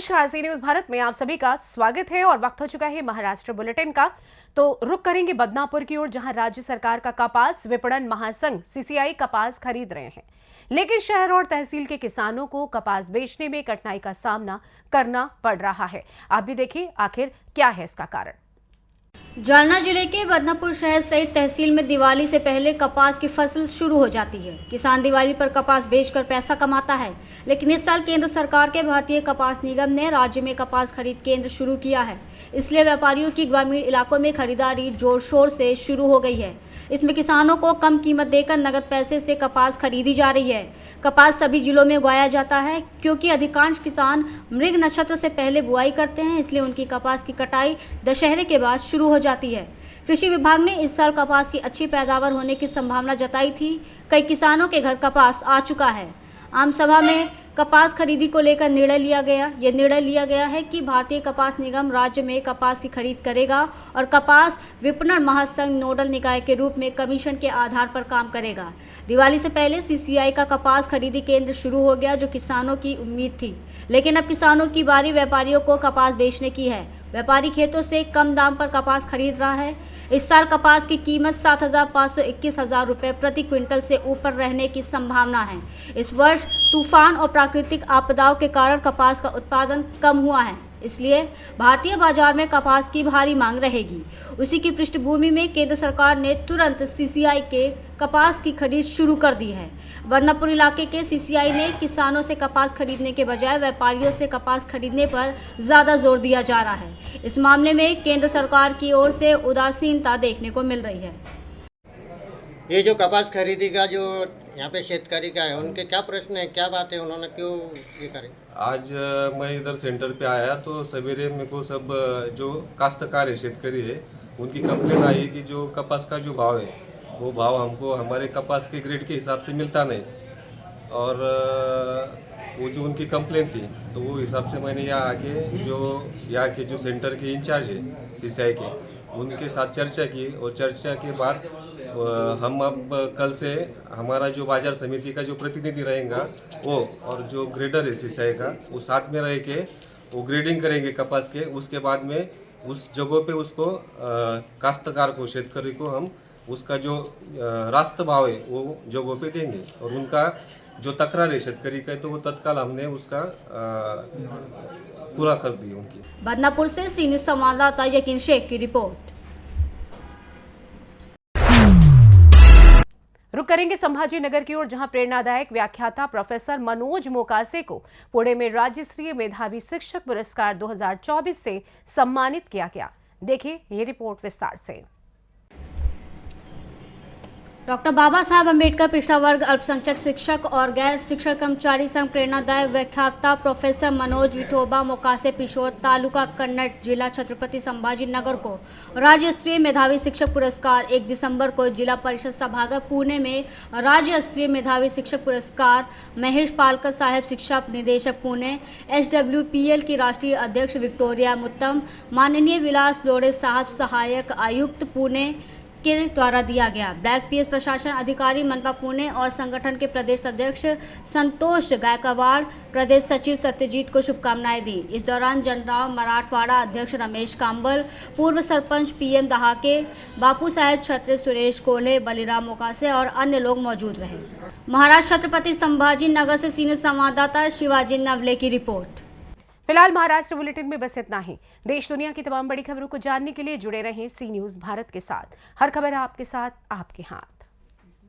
नमस्कार, सी न्यूज भारत में आप सभी का स्वागत है और वक्त हो चुका है महाराष्ट्र बुलेटिन का। तो रुक करेंगे बदनापुर की ओर, जहां राज्य सरकार का कपास विपणन महासंघ सीसीआई कपास खरीद रहे हैं, लेकिन शहर और तहसील के किसानों को कपास बेचने में कठिनाई का सामना करना पड़ रहा है। आप भी देखिए आखिर क्या है इसका कारण। जालना जिले के बदनापुर शहर सहित तहसील में दिवाली से पहले कपास की फसल शुरू हो जाती है। किसान दिवाली पर कपास बेचकर पैसा कमाता है, लेकिन इस साल केंद्र सरकार के भारतीय कपास निगम ने राज्य में कपास खरीद केंद्र शुरू किया है। इसलिए व्यापारियों की ग्रामीण इलाकों में खरीदारी जोर शोर से शुरू हो गई है। इसमें किसानों को कम कीमत देकर नगद पैसे से कपास खरीदी जा रही है। कपास सभी जिलों में उगाया जाता है, क्योंकि अधिकांश किसान मृग नक्षत्र से पहले बुआई करते हैं, इसलिए उनकी कपास की कटाई दशहरे के बाद शुरू हो जाती है। कृषि विभाग ने इस साल कपास की अच्छी पैदावार होने की संभावना जताई थी। कई किसानों के घर कपास आ चुका है। आम सभा में कपास खरीदी को लेकर निर्णय लिया गया। यह निर्णय लिया गया है कि भारतीय कपास निगम राज्य में कपास की खरीद करेगा और कपास विपणन महासंघ नोडल निकाय के रूप में कमीशन के आधार पर काम करेगा। दिवाली से पहले सीसीआई का कपास खरीदी केंद्र शुरू हो गया, जो किसानों की उम्मीद थी, लेकिन अब किसानों की बारी व्यापारियों को कपास बेचने की है। व्यापारी खेतों से कम दाम पर कपास खरीद रहा है। इस साल कपास की कीमत 7,521,000 रुपये प्रति क्विंटल से ऊपर रहने की संभावना है। इस वर्ष तूफान और प्राकृतिक आपदाओं के कारण कपास का उत्पादन कम हुआ है, इसलिए भारतीय बाजार में कपास की भारी मांग रहेगी। उसी की पृष्ठभूमि में केंद्र सरकार ने तुरंत सीसीआई के कपास की खरीद शुरू कर दी है। बदनापुर इलाके के सीसीआई ने किसानों से कपास खरीदने के बजाय व्यापारियों से कपास खरीदने पर ज़्यादा जोर दिया जा रहा है। इस मामले में केंद्र सरकार की ओर से उदासीनता देखने को मिल रही है। ये जो कपास खरीदी का जो यहाँ पे शेतकारी का है, उनके क्या प्रश्न है, क्या बात है, उन्होंने क्यों ये करे? आज मैं इधर सेंटर पे आया तो सवेरे मेरे को सब जो काश्तकार है, शेतकरी है, उनकी कंप्लेन आई कि जो कपास का जो भाव है वो भाव हमको हमारे कपास के ग्रेड के हिसाब से मिलता नहीं। और वो जो उनकी कंप्लेन थी तो वो हिसाब से मैंने यहाँ आके जो यहाँ के जो सेंटर के इंचार्ज है सीसीआई के, उनके साथ चर्चा की और चर्चा के बाद हम अब कल से हमारा जो बाजार समिति का जो प्रतिनिधि रहेगा वो और जो ग्रेडर है सीसीआई का, वो साथ में रह के वो ग्रेडिंग करेंगे कपास के। उसके बाद में उस जगह पे उसको काश्तकार को, शेतकरी को हम उसका जो रास्त भाव है वो जगह पे देंगे। और उनका जो तकरार है शेतकरी का, तो वो तत्काल हमने उसका पूरा कर दी उनकी। बदनापुर से सी न्यूज़ संवाददाता यकीन शेख की रिपोर्ट। रुक करेंगे संभाजी नगर की ओर, जहां प्रेरणादायक व्याख्याता प्रोफेसर मनोज मोकासे को पुणे में राज्य स्तरीय मेधावी शिक्षक पुरस्कार 2024 से सम्मानित किया गया। देखिए ये रिपोर्ट विस्तार से। डॉक्टर बाबा साहब अम्बेडकर पिछड़ा वर्ग अल्पसंख्यक शिक्षक और गैर शिक्षक कर्मचारी संघ प्रेरणादायक व्याख्याता प्रोफेसर मनोज विठोबा मोकासे पिशोर तालुका कन्नड़ जिला छत्रपति संभाजी नगर को राज्य स्तरीय मेधावी शिक्षक पुरस्कार 1 दिसंबर को जिला परिषद सभागार पुणे में राज्य स्तरीय मेधावी शिक्षक पुरस्कार महेश पालकर साहेब शिक्षा निदेशक पुणे, SWPL की राष्ट्रीय अध्यक्ष विक्टोरिया मुत्तम, माननीय विलास लोड़े साहब सहायक आयुक्त पुणे के द्वारा दिया गया। ब्लैक पीएस प्रशासन अधिकारी मनपा पुणे और संगठन के प्रदेश अध्यक्ष संतोष गायकवाड़, प्रदेश सचिव सत्यजीत को शुभकामनाएं दी। इस दौरान जनराव मराठवाड़ा अध्यक्ष रमेश कांबल, पूर्व सरपंच PM दहाके, बापू साहेब छत्रे, सुरेश कोल्हे, बलिराम मोकासे और अन्य लोग मौजूद रहे। महाराष्ट्र छत्रपति संभाजी नगर से सीनियर संवाददाता शिवाजी नवले की रिपोर्ट। फिलहाल महाराष्ट्र बुलेटिन में बस इतना ही। देश दुनिया की तमाम बड़ी खबरों को जानने के लिए जुड़े रहें सी न्यूज भारत के साथ। हर खबर आपके साथ, आपके हाथ।